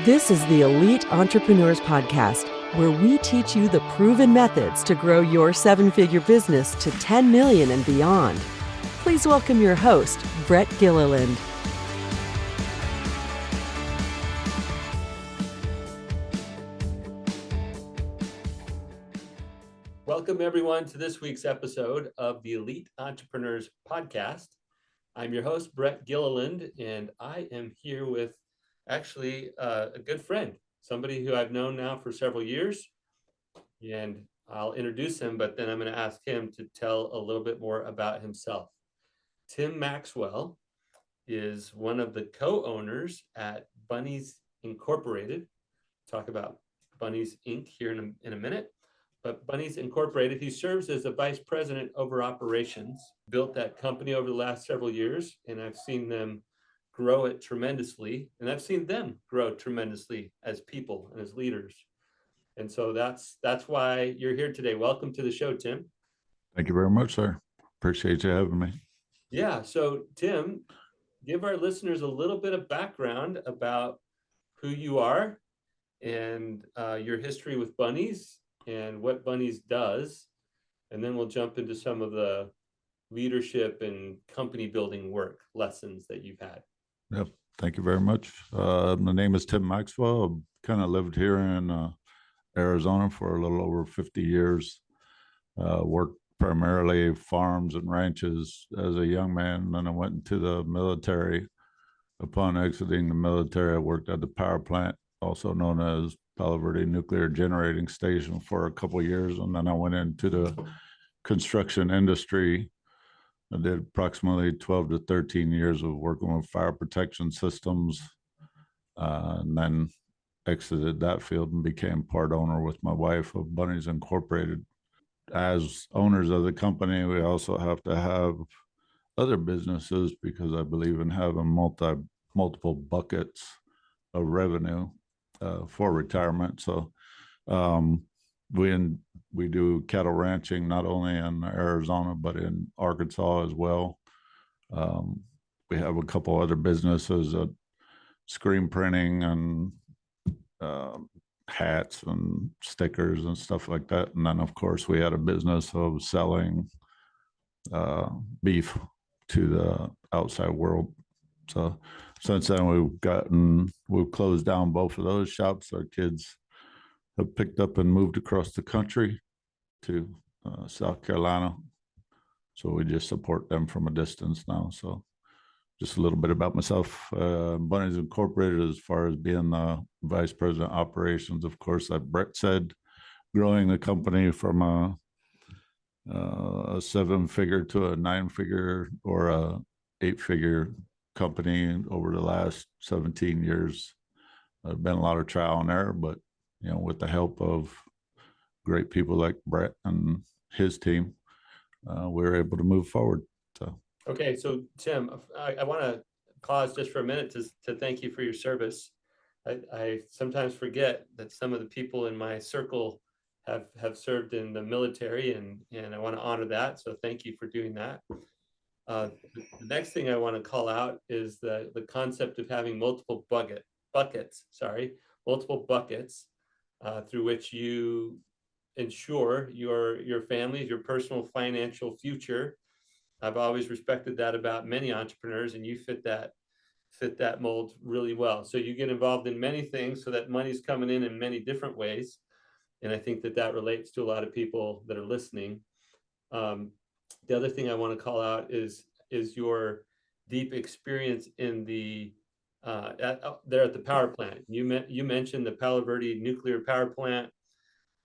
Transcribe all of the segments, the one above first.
This is the Elite Entrepreneurs Podcast, where we teach you the proven methods to grow your seven-figure business to 10 million and beyond. Please welcome your host, Brett Gilliland. Welcome, everyone, to this week's episode of the Elite Entrepreneurs Podcast. I'm your host, Brett Gilliland, and I am here with actually a good friend, somebody who I've known now for several years, and I'll introduce him, but then I'm going to ask him to tell a little bit more about himself. Tim Maxwell is one of the co-owners at Bunney's Incorporated. Talk about Bunney's Inc. here in a minute. But Bunney's Incorporated, he serves as a vice president over operations, built that company over the last several years, and I've seen them grow it tremendously, and I've seen them grow tremendously as people and as leaders. And so that's why you're here today. Welcome to the show, Tim. Thank you very much, sir. Appreciate you having me. Yeah, so Tim, give our listeners a little bit of background about who you are and your history with Bunney's and what Bunney's does, and then we'll jump into some of the leadership and company building work lessons that you've had. Yep. Thank you very much. My name is Tim Maxwell. I kind of lived here in Arizona for a little over 50 years. Worked primarily farms and ranches as a young man. Then I went into the military. Upon exiting the military, I worked at the power plant, also known as Palo Verde Nuclear Generating Station, for a couple of years, and then I went into the construction industry. I did approximately 12 to 13 years of working with fire protection systems, and then exited that field and became part owner with my wife of Bunney's Incorporated. As owners of the company, we also have to have other businesses because I believe in having multiple buckets of revenue for retirement. So we do cattle ranching not only in Arizona but in Arkansas as well. We have a couple other businesses, screen printing and hats and stickers and stuff like that. And then, of course, we had a business of selling beef to the outside world. So since then, we've closed down both of those shops. Our kids have picked up and moved across the country to South Carolina. So we just support them from a distance now. So just a little bit about myself. Bunney's Incorporated, as far as being the vice president of operations, of course, like Brett said, growing the company from a 7-figure to a 9-figure or a 8-figure company over the last 17 years. There's been a lot of trial and error, but with the help of great people like Brett and his team, we were able to move forward. So okay, so Tim, I want to pause just for a minute to thank you for your service. I sometimes forget that some of the people in my circle have served in the military, and I want to honor that. So thank you for doing that. The next thing I want to call out is the concept of having multiple buckets through which you ensure your family's, your personal financial future. I've always respected that about many entrepreneurs, and you fit that mold really well. So you get involved in many things so that money's coming in many different ways. And I think that relates to a lot of people that are listening. The other thing I want to call out is your deep experience in there at the power plant. You mentioned the Palo Verde Nuclear Power Plant.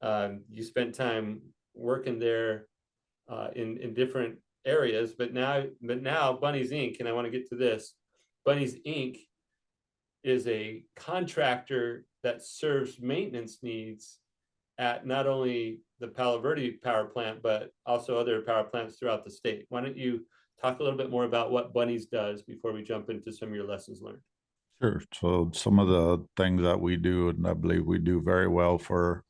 You spent time working there in different areas, but now Bunney's Inc., and I want to get to this. Bunney's Inc. is a contractor that serves maintenance needs at not only the Palo Verde power plant, but also other power plants throughout the state. Why don't you talk a little bit more about what Bunney's does before we jump into some of your lessons learned? Sure. So some of the things that we do, and I believe we do very well for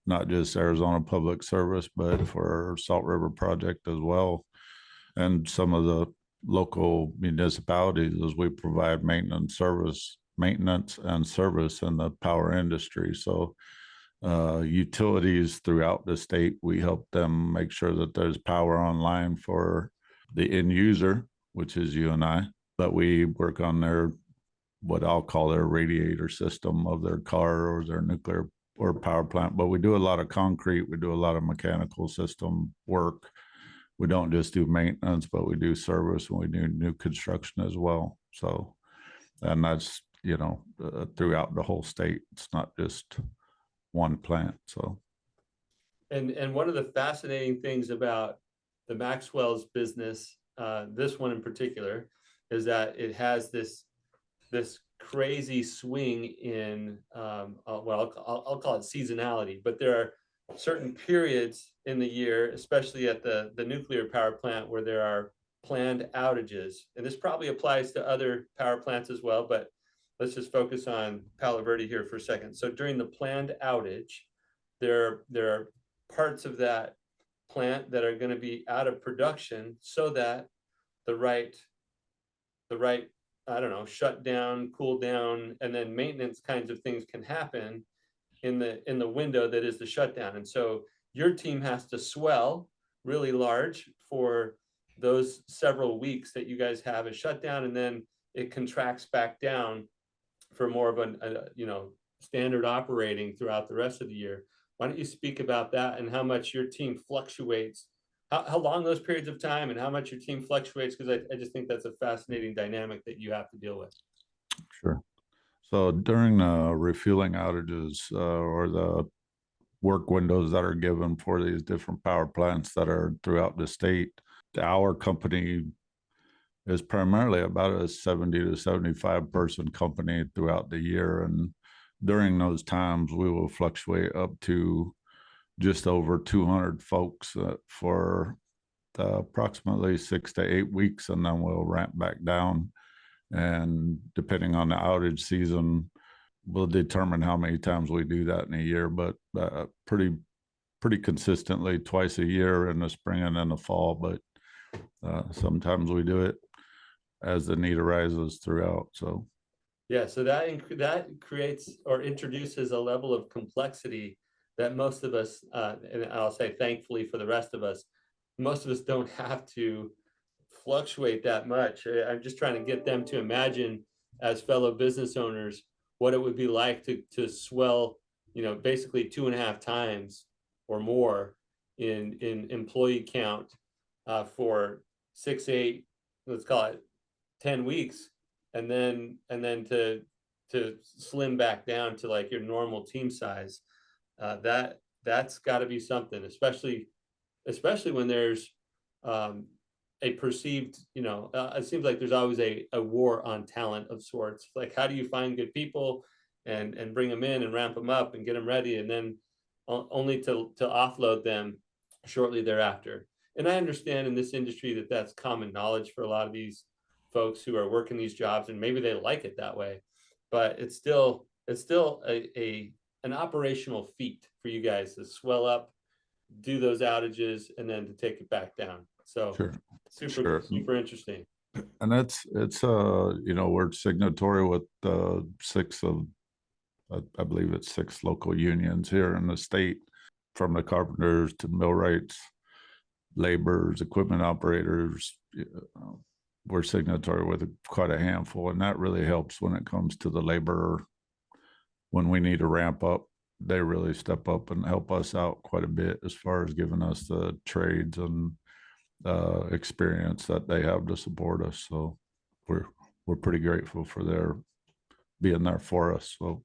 not just Arizona Public Service, but for Salt River Project as well, and some of the local municipalities, as we provide maintenance service maintenance and service in the power industry. So utilities throughout the state, we help them make sure that there's power online for the end user, which is you and I, but we work on their, what I'll call their radiator system of their car or their nuclear or power plant. But we do a lot of concrete, we do a lot of mechanical system work. We don't just do maintenance, but we do service and we do new construction as well. So, and that's, throughout the whole state. It's not just one plant. So, and one of the fascinating things about the Maxwell's business, this one in particular, is that it has this crazy swing in I'll call it seasonality, but there are certain periods in the year, especially at the nuclear power plant, where there are planned outages. And this probably applies to other power plants as well, but let's just focus on Palo Verde here for a second. So during the planned outage, there are parts of that plant that are going to be out of production so that the right, I don't know, shut down, cool down, and then maintenance kinds of things can happen in the window that is the shutdown. And so your team has to swell really large for those several weeks that you guys have a shutdown, and then it contracts back down for more of a standard operating throughout the rest of the year. Why don't you speak about that and how much your team fluctuates, how long those periods of time and how much your team fluctuates? Because I just think that's a fascinating dynamic that you have to deal with. sure. So during refueling outages or the work windows that are given for these different power plants that are throughout the state, our company is primarily about a 70 to 75 person company throughout the year. And during those times, we will fluctuate up to just over 200 folks for approximately 6 to 8 weeks, and then we'll ramp back down. And depending on the outage season, we'll determine how many times we do that in a year, but pretty consistently twice a year in the spring and in the fall. But sometimes we do it as the need arises throughout. So yeah, so that creates or introduces a level of complexity that most of us, and I'll say thankfully for the rest of us, most of us don't have to fluctuate that much. I'm just trying to get them to imagine, as fellow business owners, what it would be like to swell, basically 2.5 times or more in employee count for 6, 8, let's call it 10 weeks, and then to slim back down to like your normal team size. That's got to be something, especially when there's a perceived, it seems like there's always a war on talent of sorts. Like, how do you find good people and bring them in and ramp them up and get them ready, and then only to offload them shortly thereafter? And I understand in this industry that that's common knowledge for a lot of these folks who are working these jobs, and maybe they like it that way, but it's still an operational feat for you guys to swell up, do those outages, and then to take it back down. So sure. super interesting. And it's we're signatory with I believe it's 6 local unions here in the state, from the carpenters to millwrights, laborers, equipment operators. We're signatory with quite a handful, and that really helps when it comes to the laborer. When we need to ramp up, they really step up and help us out quite a bit as far as giving us the trades and experience that they have to support us. So we're pretty grateful for their being there for us. So,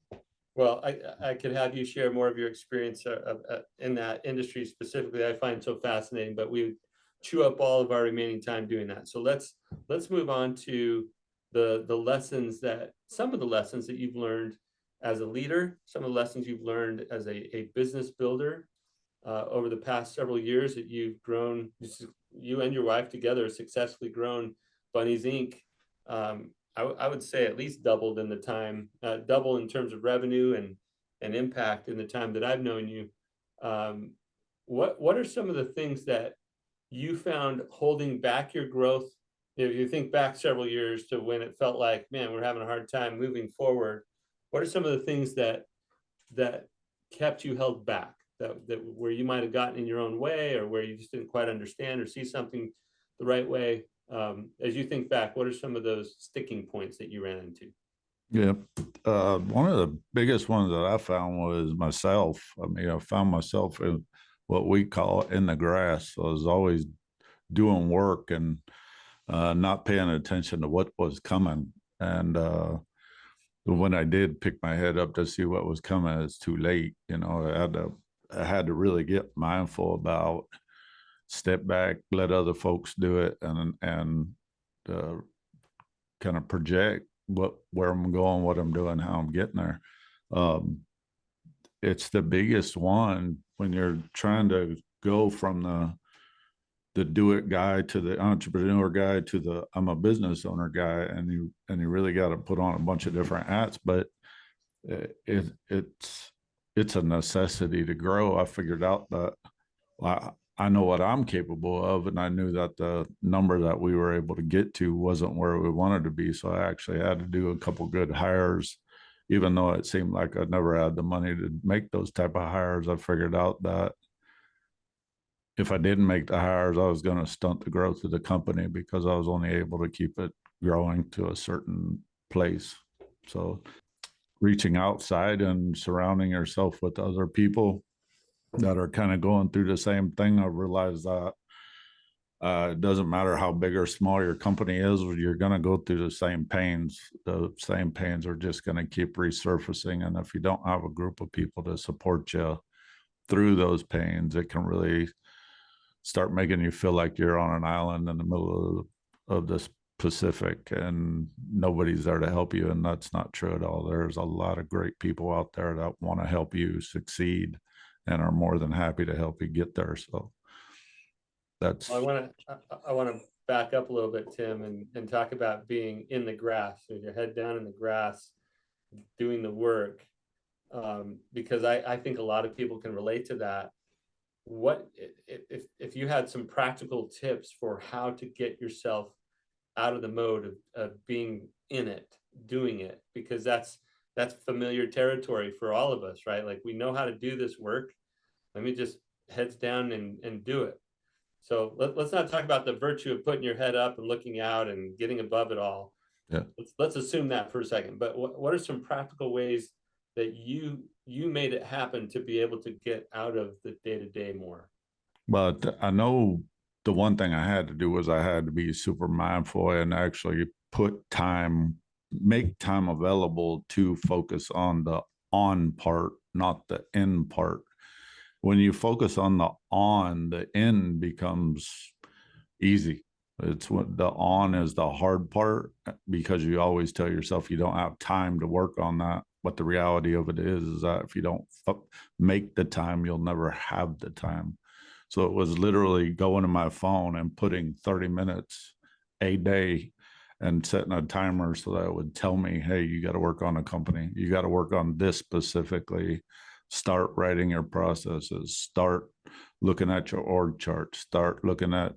well, I could have you share more of your experience in that industry specifically. I find so fascinating, but we chew up all of our remaining time doing that. So let's move on to some of the lessons that you've learned as a leader, some of the lessons you've learned as a business builder over the past several years that you've grown. You and your wife together have successfully grown Bunney's Inc. I would say at least doubled in the time, double in terms of revenue and impact in the time that I've known you. What are some of the things that you found holding back your growth you think back several years to when it felt like, man, we're having a hard time moving forward. What are some of the things that kept you held back, that where you might have gotten in your own way, or where you just didn't quite understand or see something the right way? As you think back, what are some of those sticking points that you ran into? Yeah. One of the biggest ones that I found was myself. I mean, I found myself in what we call in the grass. So I was always doing work and not paying attention to what was coming. And when I did pick my head up to see what was coming, it's too late. You know, I had to really get mindful about step back, let other folks do it, and uh, kind of project where I'm going, what I'm doing, how I'm getting there. Um, it's the biggest one when you're trying to go from the do it guy to the entrepreneur guy to the I'm a business owner guy, and you really got to put on a bunch of different hats. But it's a necessity to grow. I figured out that I know what I'm capable of, and I knew that the number that we were able to get to wasn't where we wanted to be. So I actually had to do a couple good hires, even though it seemed like I never had the money to make those type of hires. I figured out that if I didn't make the hires, I was going to stunt the growth of the company because I was only able to keep it growing to a certain place. So reaching outside and surrounding yourself with other people that are kind of going through the same thing, I realized that it doesn't matter how big or small your company is, you're going to go through the same pains. The same pains are just going to keep resurfacing. And if you don't have a group of people to support you through those pains, it can really start making you feel like you're on an island in the middle of the Pacific and nobody's there to help you. And that's not true at all. There's a lot of great people out there that want to help you succeed and are more than happy to help you get there. So that's. Well, I want to back up a little bit, Tim, and talk about being in the grass, with your head down in the grass, doing the work, because I think a lot of people can relate to that. What if you had some practical tips for how to get yourself out of the mode of being in it, doing it, because that's familiar territory for all of us, right? Like, we know how to do this work. Let me just heads down and do it. So let's not talk about the virtue of putting your head up and looking out and getting above it all. Yeah. Let's assume that for a second. But what are some practical ways that you made it happen to be able to get out of the day-to-day more? But I know the one thing I had to do was I had to be super mindful and actually make time available to focus on the on part, not the end part. When you focus on the end becomes easy. It's what the on is the hard part, because you always tell yourself you don't have time to work on that. But the reality of it is that if you don't make the time, you'll never have the time. So it was literally going to my phone and putting 30 minutes a day and setting a timer so that it would tell me, hey, you got to work on a company. You got to work on this specifically. Start writing your processes. Start looking at your org chart. Start looking at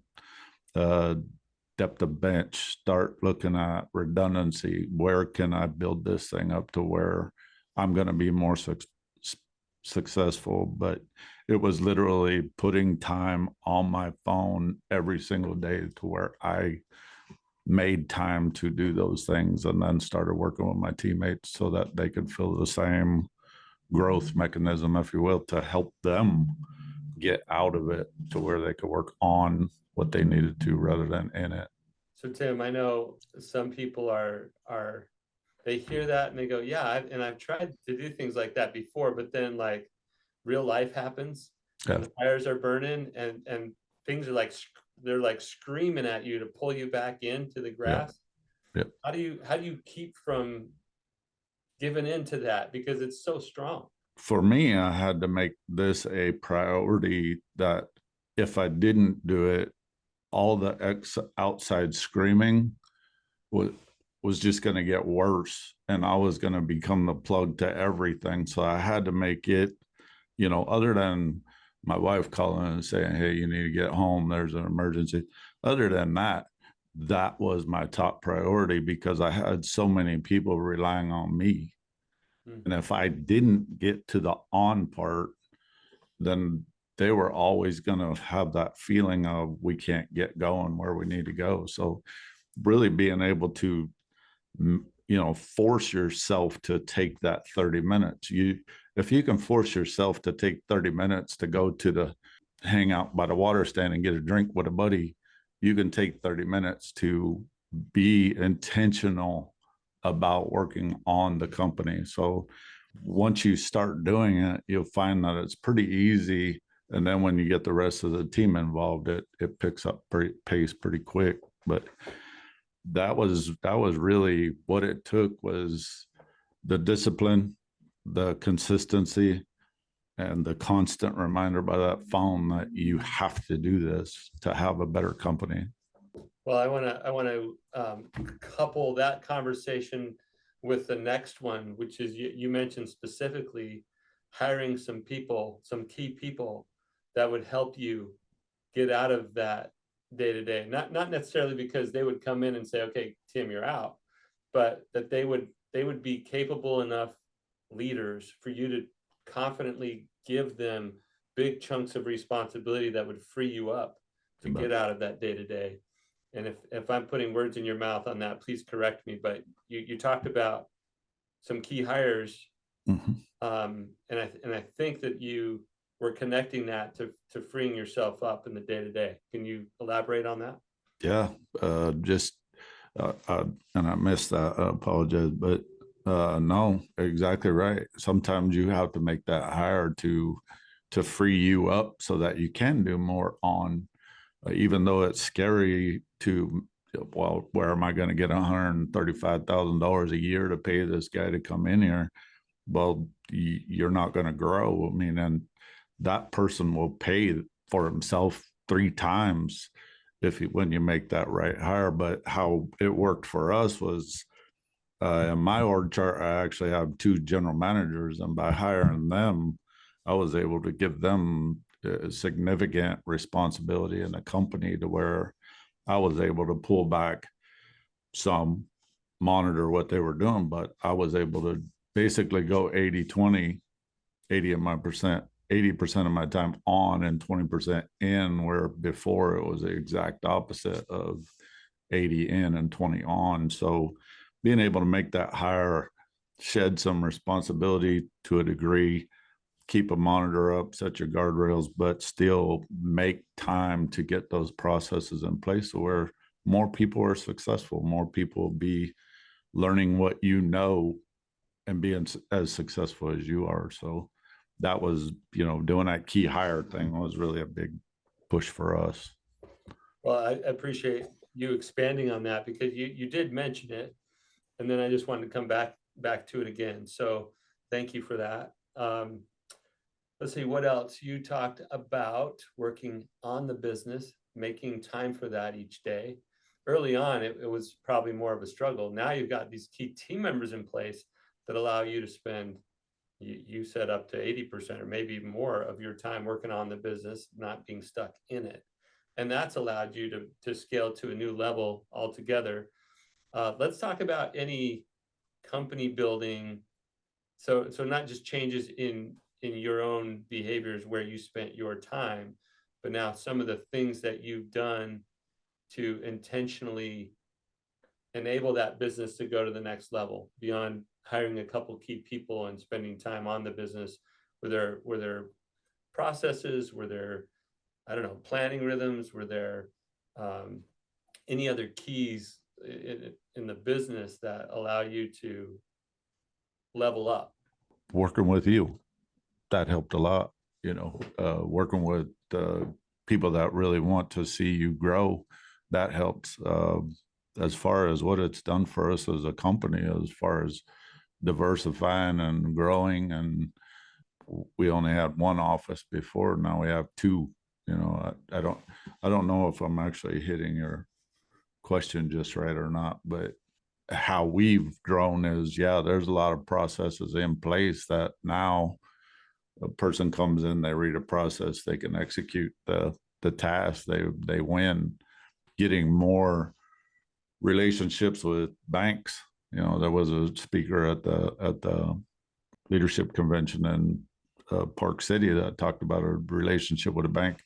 depth of bench. Start looking at redundancy. Where can I build this thing up to where I'm going to be more successful? But it was literally putting time on my phone every single day to where I made time to do those things, and then started working with my teammates so that they could feel the same growth mechanism, if you will, to help them get out of it to where they could work on what they needed to rather than in it. So Tim, I know some people they hear that and they go, yeah, I've tried to do things like that before, but then like real life happens, Yeah. and the fires are burning, and things are they're like screaming at you to pull you back into the grass. Yeah. How do you keep from giving into that, because it's so strong? For me, I had to make this a priority, that if I didn't do it, all the outside screaming was just going to get worse, and I was going to become the plug to everything. So I had to make it, other than my wife calling and saying, hey, you need to get home, there's an emergency. Other than that, that was my top priority because I had so many people relying on me. And if I didn't get to the on part, then they were always going to have that feeling of we can't get going where we need to go. So really being able to, force yourself to take that 30 minutes. If you can force yourself to take 30 minutes to go to the hang out by the water stand and get a drink with a buddy, you can take 30 minutes to be intentional about working on the company. So once you start doing it, you'll find that it's pretty easy. And then when you get the rest of the team involved, it picks up pace pretty quick. But that was really what it took, was the discipline, the consistency, and the constant reminder by that phone that you have to do this to have a better company. Well, I want to couple that conversation with the next one, which is you mentioned specifically hiring some key people that would help you get out of that day to day. Not necessarily because they would come in and say, "Okay, Tim, you're out," but that they would be capable enough leaders for you to confidently give them big chunks of responsibility that would free you up to get out of that day to day. And if I'm putting words in your mouth on that, please correct me. But you talked about some key hires, and I think that you were connecting that to freeing yourself up in the day to day. Can you elaborate on that? Yeah, and I missed that. I apologize, but no, exactly right. Sometimes you have to make that hire to free you up so that you can do more on. Even though it's scary to, well, where am I going to get $135,000 a year to pay this guy to come in here? Well, you're not going to grow. I mean, and that person will pay for himself 3 times when you make that right hire. But how it worked for us was, in my org chart, I actually have 2 general managers, and by hiring them, I was able to give them significant responsibility in the company to where I was able to pull back some, monitor what they were doing, but I was able to basically go 80-20, 80% of my time on and 20% in, where before it was the exact opposite of 80 in and 20 on. So being able to make that hire, shed some responsibility to a degree, keep a monitor up, set your guardrails, but still make time to get those processes in place where more people are successful, more people will be learning what you know and being as successful as you are. So that was, doing that key hire thing was really a big push for us. Well, I appreciate you expanding on that, because you did mention it, and then I just wanted to come back to it again. So thank you for that. Let's see, what else? You talked about working on the business, making time for that each day. Early on, it was probably more of a struggle. Now you've got these key team members in place that allow you to spend, you said, up to 80% or maybe more of your time working on the business, not being stuck in it. And that's allowed you to scale to a new level altogether. Let's talk about any company building. So not just changes in your own behaviors where you spent your time, but now some of the things that you've done to intentionally enable that business to go to the next level beyond hiring a couple key people and spending time on the business. Were there processes? Were there, I don't know, planning rhythms? Were there any other keys in the business that allow you to level up? Working with you, that helped a lot. Working with people that really want to see you grow, that helps. As far as what it's done for us as a company, as far as diversifying and growing, and we only had 1 office before, now we have 2. I don't know if I'm actually hitting your question just right or not, but how we've grown is, there's a lot of processes in place that now a person comes in, they read a process, they can execute the task, they win. Getting more relationships with banks. There was a speaker at the leadership convention in Park City that talked about a relationship with a bank.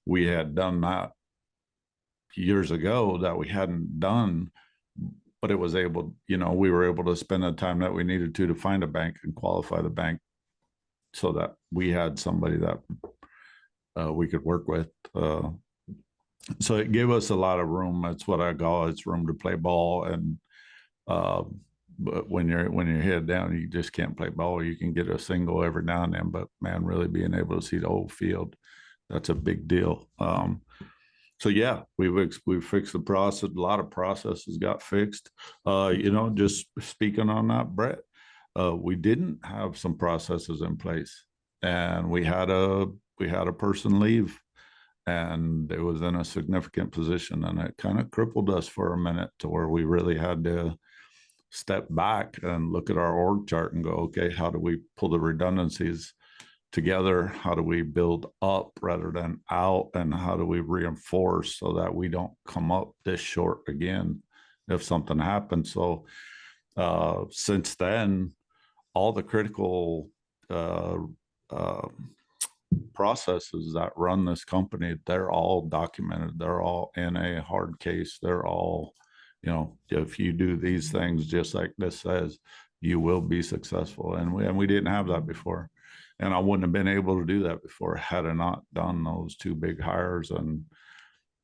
We had done that years ago that we hadn't done, but it was able, we were able to spend the time that we needed to find a bank and qualify the bank so that we had somebody that we could work with. So it gave us a lot of room. That's what I call it's room to play ball. And but when you're head down, you just can't play ball. You can get a single every now and then, but man, really being able to see the whole field, that's a big deal. So yeah, we've fixed the process. A lot of processes got fixed. Just speaking on that, Brett, we didn't have some processes in place, and we had a person leave, and it was in a significant position, and it kind of crippled us for a minute to where we really had to step back and look at our org chart and go, okay, how do we pull the redundancies together? How do we build up rather than out? And how do we reinforce so that we don't come up this short again if something happens? So since then, all the critical processes that run this company, they're all documented. They're all in a hard case. They're all, if you do these things just like this says, you will be successful. And we didn't have that before. And I wouldn't have been able to do that before had I not done those two big hires. And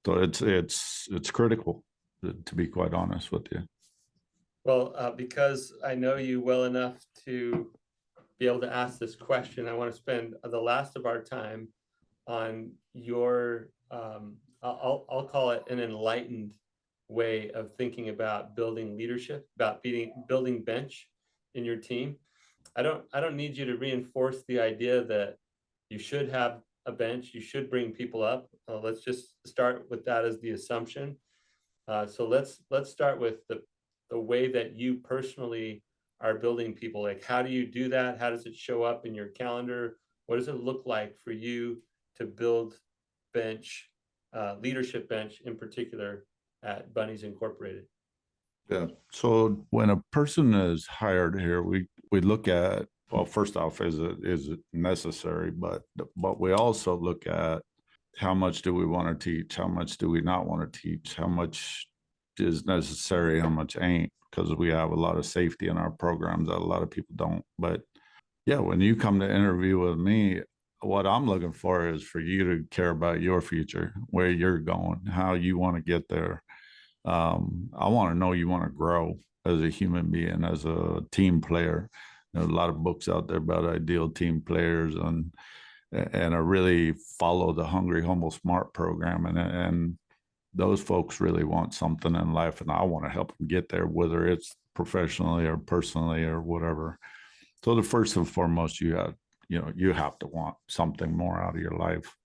so it's critical, to be quite honest with you. Well, because I know you well enough to be able to ask this question, I want to spend the last of our time on your, I'll call it an enlightened way of thinking about building leadership, about building bench in your team. I don't need you to reinforce the idea that you should have a bench, you should bring people up. Let's just start with that as the assumption. So let's start with the way that you personally are building people. Like, how do you do that? How does it show up in your calendar? What does it look like for you to build bench, leadership bench in particular at Bunney's Incorporated? Yeah. So when a person is hired here, we look at, well, first off, is it necessary? But we also look at how much do we want to teach? How much do we not want to teach? How much is necessary? How much ain't? Because we have a lot of safety in our programs that a lot of people don't. But yeah, when you come to interview with me, what I'm looking for is for you to care about your future, where you're going, how you want to get there. I want to know you want to grow as a human being, as a team player. There's a lot of books out there about ideal team players, and I really follow the Hungry, Humble, Smart program, and those folks really want something in life, and I want to help them get there, whether it's professionally or personally or whatever. So the first and foremost, you have to want something more out of your life,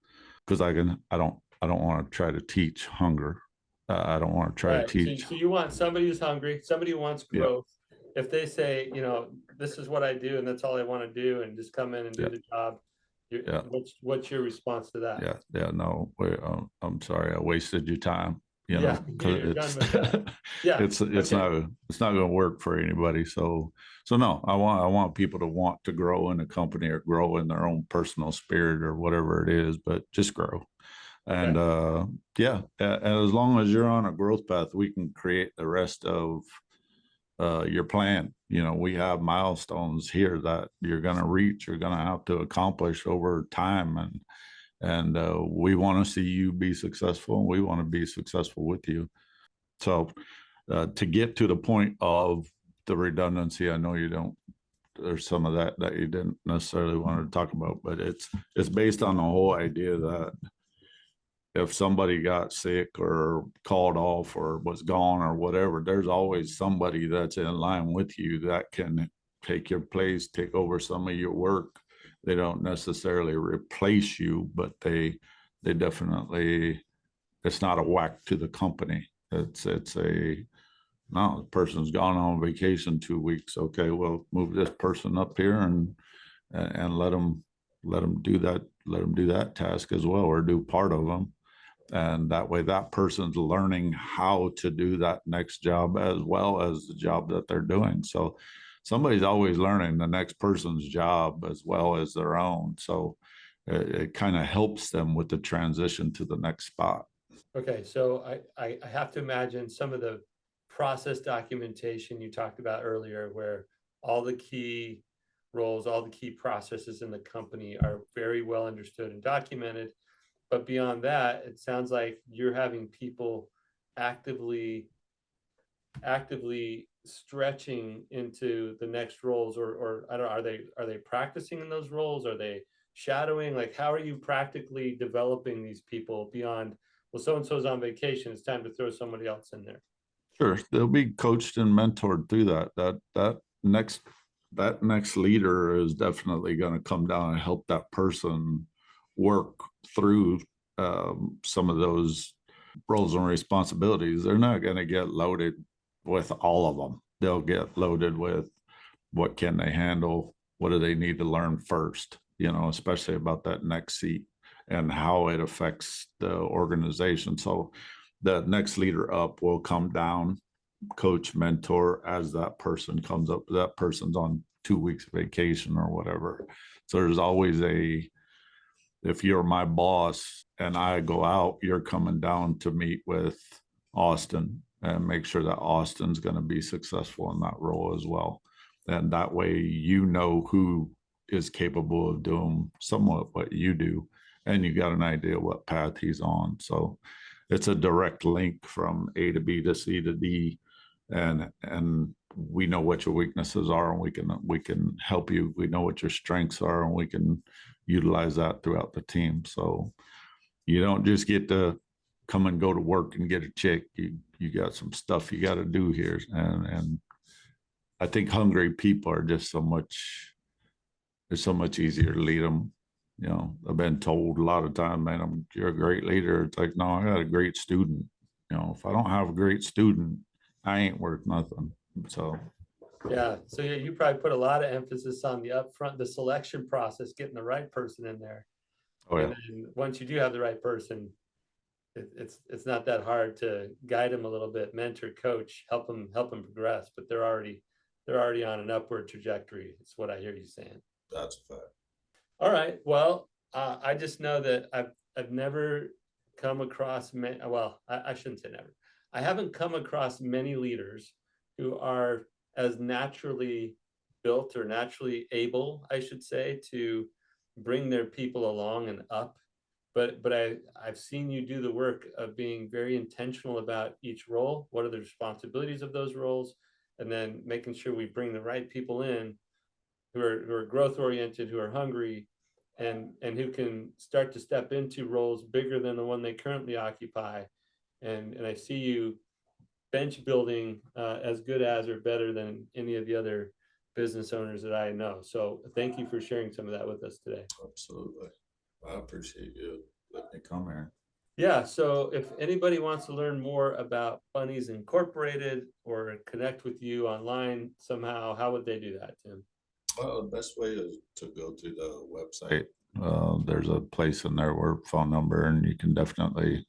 because I don't want to try to teach hunger. I don't want to try to teach. So you want somebody who's hungry, somebody who wants growth. Yeah. If they say, this is what I do and that's all I want to do, and just come in and do the job, what's your response to that? No, I'm sorry, I wasted your time. You're done with that. It's not going to work for anybody. So no, I want people to want to grow in a company or grow in their own personal spirit or whatever it is, but just grow. And as long as you're on a growth path, we can create the rest of your plan. We have milestones here that you're going to reach, you're going to have to accomplish over time. And we want to see you be successful. We want to be successful with you. So to get to the point of the redundancy, I know you don't, there's some of that you didn't necessarily want to talk about, but it's based on the whole idea that if somebody got sick or called off or was gone or whatever, there's always somebody that's in line with you that can take your place, take over some of your work. They don't necessarily replace you, but they definitely, it's not a whack to the company. The person's gone on vacation 2 weeks. Okay, well, move this person up here and let them do that task as well, or do part of them. And that way that person's learning how to do that next job as well as the job that they're doing. So somebody's always learning the next person's job as well as their own. So it kind of helps them with the transition to the next spot. Okay, so I have to imagine some of the process documentation you talked about earlier, where all the key roles, all the key processes in the company are very well understood and documented. But beyond that, it sounds like you're having people actively stretching into the next roles, or I don't know, are they practicing in those roles? Are they shadowing? Like, how are you practically developing these people beyond, well, so and so's on vacation, it's time to throw somebody else in there? Sure, they'll be coached and mentored through that. That next leader is definitely going to come down and help that person work through some of those roles and responsibilities. They're not going to get loaded with all of them. They'll get loaded with what can they handle, what do they need to learn first, especially about that next seat and how it affects the organization. So the next leader up will come down, coach, mentor as that person comes up. That person's on 2 weeks vacation or whatever. So there's always if you're my boss and I go out, you're coming down to meet with Austin and make sure that Austin's going to be successful in that role as well. And that way, who is capable of doing somewhat what you do, and you got an idea what path he's on. So it's a direct link from A to B to C to D, and we know what your weaknesses are, and we can help you. We know what your strengths are, and we can utilize that throughout the team. So you don't just get to come and go to work and get a check. You got some stuff you got to do here, and I think hungry people are just it's so much easier to lead them. I've been told a lot of times, man, you're a great leader. It's like, no, I got a great student. If I don't have a great student, I ain't worth nothing. So yeah, you probably put a lot of emphasis on the upfront, the selection process, getting the right person in there. Oh, yeah. And then once you do have the right person, it's not that hard to guide them a little bit, mentor, coach, help them progress. But they're already on an upward trajectory. It's what I hear you saying. That's a fact. All right. Well, I just know that I've never come across many. Well, I shouldn't say never. I haven't come across many leaders who are as naturally built or naturally able, I should say, to bring their people along and up. But I've seen you do the work of being very intentional about each role. What are the responsibilities of those roles? And then making sure we bring the right people in who are growth oriented, who are hungry, and who can start to step into roles bigger than the one they currently occupy. And I see you bench building as good as or better than any of the other business owners that I know. So thank you for sharing some of that with us today. Absolutely. I appreciate you letting me come here. Yeah, so if anybody wants to learn more about Bunney's Incorporated or connect with you online somehow, how would they do that, Tim? Well, the best way is to go to the website. There's a place in there where phone number, and you can definitely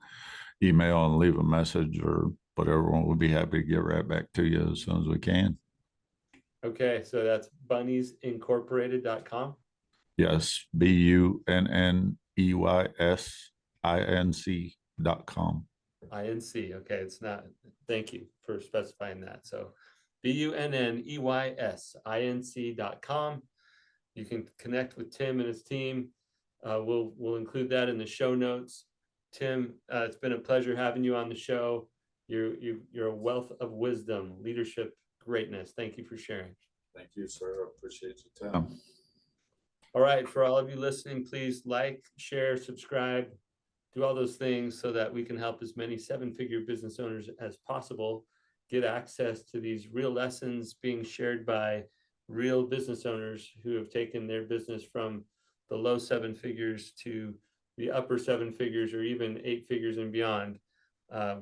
email and leave a message or whatever. We'll be happy to get right back to you as soon as we can. Okay, so that's bunnysincorporated.com. Yes, BUNNEYSINC.com. INC. Okay, it's not. Thank you for specifying that. So BUNNEYSINC.com. You can connect with Tim and his team. We'll include that in the show notes. Tim, it's been a pleasure having you on the show. You're a wealth of wisdom, leadership, greatness. Thank you for sharing. Thank you, sir. I appreciate your time. All right, for all of you listening, please like, share, subscribe, do all those things so that we can help as many seven-figure business owners as possible get access to these real lessons being shared by real business owners who have taken their business from the low seven figures to the upper seven figures or even 8 figures and beyond.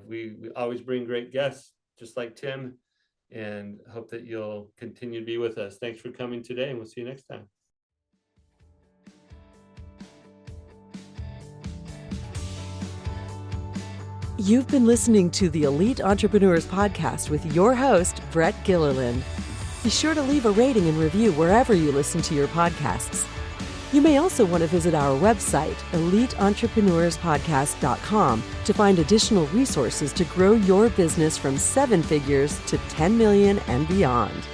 We always bring great guests just like Tim, and hope that you'll continue to be with us. Thanks for coming today, and we'll see you next time. You've been listening to the Elite Entrepreneurs Podcast with your host, Brett Gilliland. Be sure to leave a rating and review wherever you listen to your podcasts. You may also want to visit our website, eliteentrepreneurspodcast.com, to find additional resources to grow your business from 7 figures to 10 million and beyond.